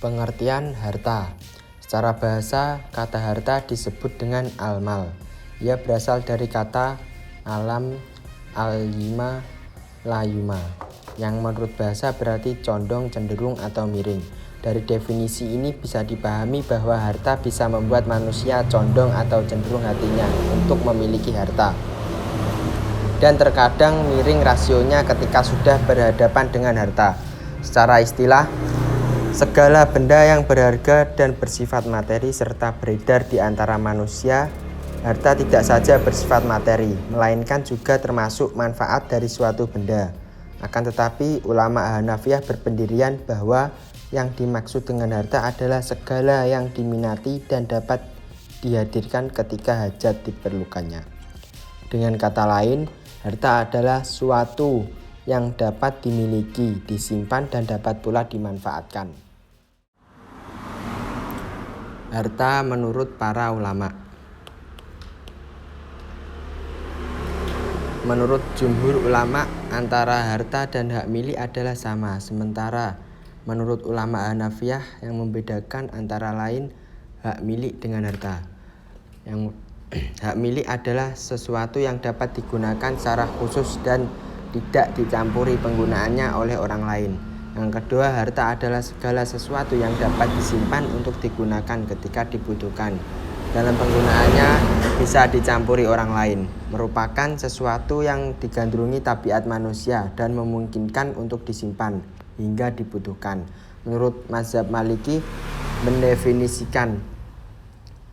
Pengertian harta. Secara bahasa, kata harta disebut dengan al-mal. Ia berasal dari kata alam al-yima layuma, yang menurut bahasa berarti condong, cenderung, atau miring. Dari definisi ini bisa dipahami bahwa harta bisa membuat manusia condong atau cenderung hatinya untuk memiliki harta. Dan terkadang miring rasionya ketika sudah berhadapan dengan harta. Secara istilah, segala benda yang berharga dan bersifat materi serta beredar di antara manusia, harta tidak saja bersifat materi, melainkan juga termasuk manfaat dari suatu benda. Akan tetapi, ulama Hanafiyah berpendirian bahwa yang dimaksud dengan harta adalah segala yang diminati dan dapat dihadirkan ketika hajat diperlukannya. Dengan kata lain, harta adalah suatu yang dapat dimiliki, disimpan, dan dapat pula dimanfaatkan. Harta menurut para ulama. Menurut jumhur ulama, antara harta dan hak milik adalah sama. Sementara menurut ulama Hanafiyah yang membedakan antara lain hak milik dengan harta. Yang hak milik adalah sesuatu yang dapat digunakan secara khusus dan tidak dicampuri penggunaannya oleh orang lain. Yang kedua, harta adalah segala sesuatu yang dapat disimpan untuk digunakan ketika dibutuhkan. Dalam penggunaannya bisa dicampuri orang lain, merupakan sesuatu yang digandrungi tabiat manusia dan memungkinkan untuk disimpan hingga dibutuhkan. Menurut mazhab Maliki, mendefinisikan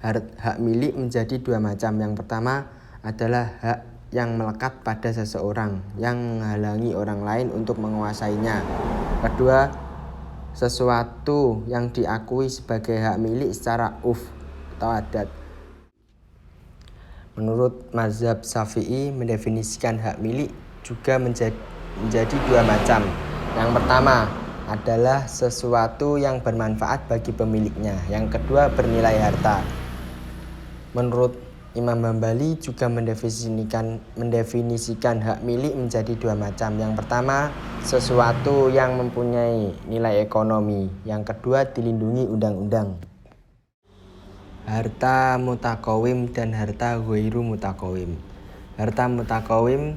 hak milik menjadi dua macam. Yang pertama adalah hak yang melekat pada seseorang yang menghalangi orang lain untuk menguasainya. Kedua, sesuatu yang diakui sebagai hak milik secara atau adat. Menurut mazhab Syafi'i, mendefinisikan hak milik juga menjadi dua macam. Yang pertama adalah sesuatu yang bermanfaat bagi pemiliknya. Yang kedua, bernilai harta. Menurut Imam Hambali juga mendefinisikan hak milik menjadi dua macam. Yang pertama, sesuatu yang mempunyai nilai ekonomi. Yang kedua, dilindungi undang-undang. Harta mutakawim dan harta ghairu mutakawim. Harta mutakawim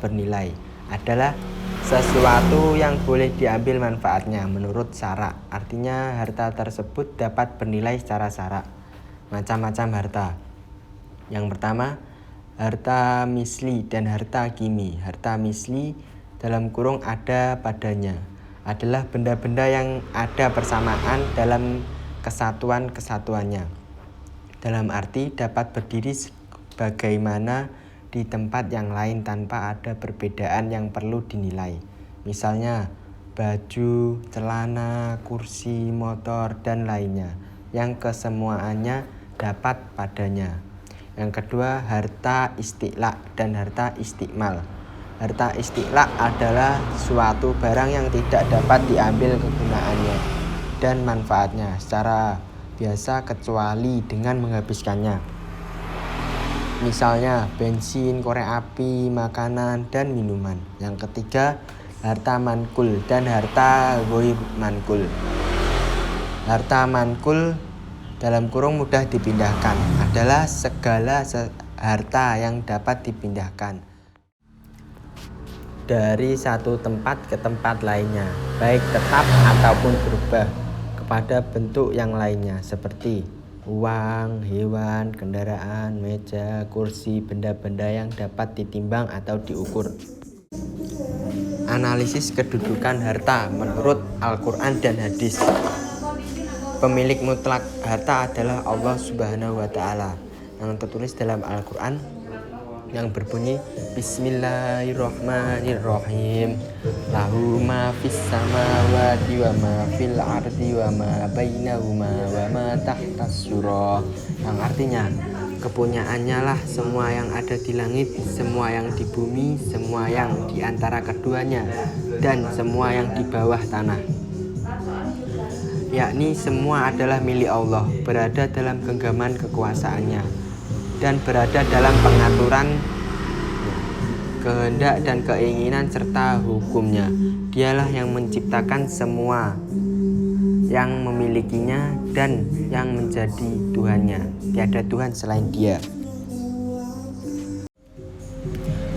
(bernilai) adalah sesuatu yang boleh diambil manfaatnya menurut syara. Artinya harta tersebut dapat bernilai secara syara. Macam-macam harta. Yang pertama, harta misli dan harta kimi. Harta misli (ada padanya) adalah benda-benda yang ada persamaan dalam kesatuan-kesatuannya. Dalam arti dapat berdiri sebagaimana di tempat yang lain tanpa ada perbedaan yang perlu dinilai. Misalnya, baju, celana, kursi, motor, dan lainnya yang kesemuanya dapat padanya. Yang kedua, harta istiqlaq dan harta istiqmal. Harta istiqlaq adalah suatu barang yang tidak dapat diambil kegunaannya dan manfaatnya secara biasa kecuali dengan menghabiskannya. Misalnya, bensin, korek api, makanan, dan minuman. Yang ketiga, harta mankul dan harta ghair mankul. Harta mankul (mudah dipindahkan) adalah segala harta yang dapat dipindahkan dari satu tempat ke tempat lainnya, baik tetap ataupun berubah kepada bentuk yang lainnya, seperti uang, hewan, kendaraan, meja, kursi, benda-benda yang dapat ditimbang atau diukur. Analisis kedudukan harta menurut Al-Quran dan hadis. Pemilik mutlak harta adalah Allah Subhanahu wa Ta'ala, yang tertulis dalam Al-Quran yang berbunyi Bismillahirrahmanirrahim. Lahu ma fis samawati wa ma fil ardi wa ma bainahuma wa ma tahtas surah. Yang artinya, kepunyaannya lah semua yang ada di langit, semua yang di bumi, semua yang di antara keduanya, dan semua yang di bawah tanah. Yakni semua adalah milik Allah, berada dalam genggaman kekuasaannya, dan berada dalam pengaturan kehendak dan keinginan serta hukumnya. Dialah yang menciptakan semua yang memilikinya dan yang menjadi Tuhannya. Tiada Tuhan selain Dia.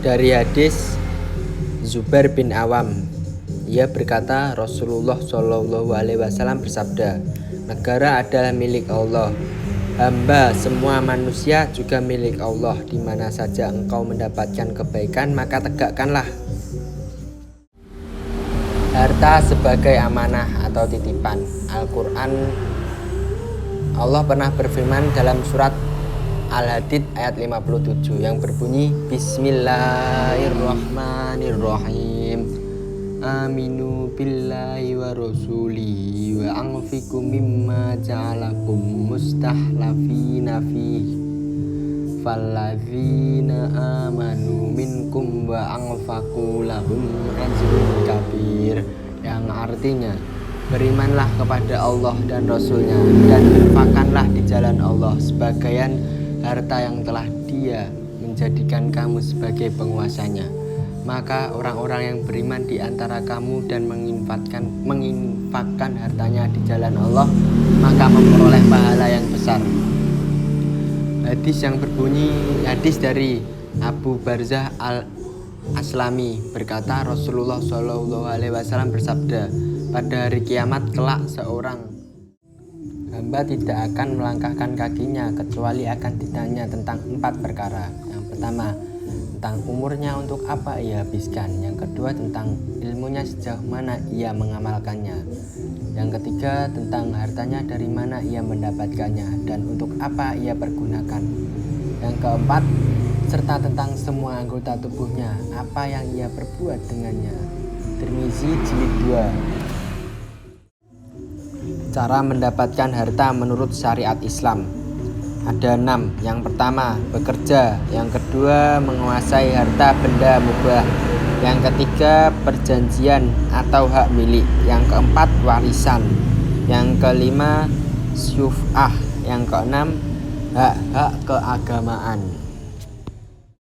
Dari hadis Zubair bin Awam, ia berkata, Rasulullah SAW bersabda, negara adalah milik Allah. Hamba semua manusia juga milik Allah. Di mana saja engkau mendapatkan kebaikan, maka tegakkanlah. Harta sebagai amanah atau titipan. Al-Quran, Allah pernah berfirman dalam surat Al-Hadid ayat 57 yang berbunyi, Bismillahirrahmanirrahim. Aminu billahi wa rasulihi wa anfiqu mimma ja'alakum mustahlafina fihi falladzina amanu minkum wa anfaqu lahum ajrun kabir, yang artinya berimanlah kepada Allah dan Rasulnya dan infakkanlah di jalan Allah sebagian harta yang telah Dia menjadikan kamu sebagai penguasanya. Maka orang-orang yang beriman di antara kamu dan menginfakkan hartanya di jalan Allah, maka memperoleh pahala yang besar. Hadis yang berbunyi, hadis dari Abu Barzah al-Aslami berkata, Rasulullah SAW bersabda, pada hari kiamat kelak seorang hamba tidak akan melangkahkan kakinya kecuali akan ditanya tentang 4 perkara. Yang pertama, tentang umurnya, untuk apa ia habiskan. Yang kedua, tentang ilmunya, sejauh mana ia mengamalkannya. Yang ketiga, tentang hartanya, dari mana ia mendapatkannya dan untuk apa ia pergunakan. Yang keempat, serta tentang semua anggota tubuhnya, apa yang ia perbuat dengannya. Tirmizi jilid 2. Cara mendapatkan harta menurut syariat Islam ada 6. Yang pertama, bekerja. Yang kedua, menguasai harta benda mubah. Yang ketiga, perjanjian atau hak milik. Yang keempat, warisan. Yang kelima, syuf'ah. Yang keenam, hak-hak keagamaan.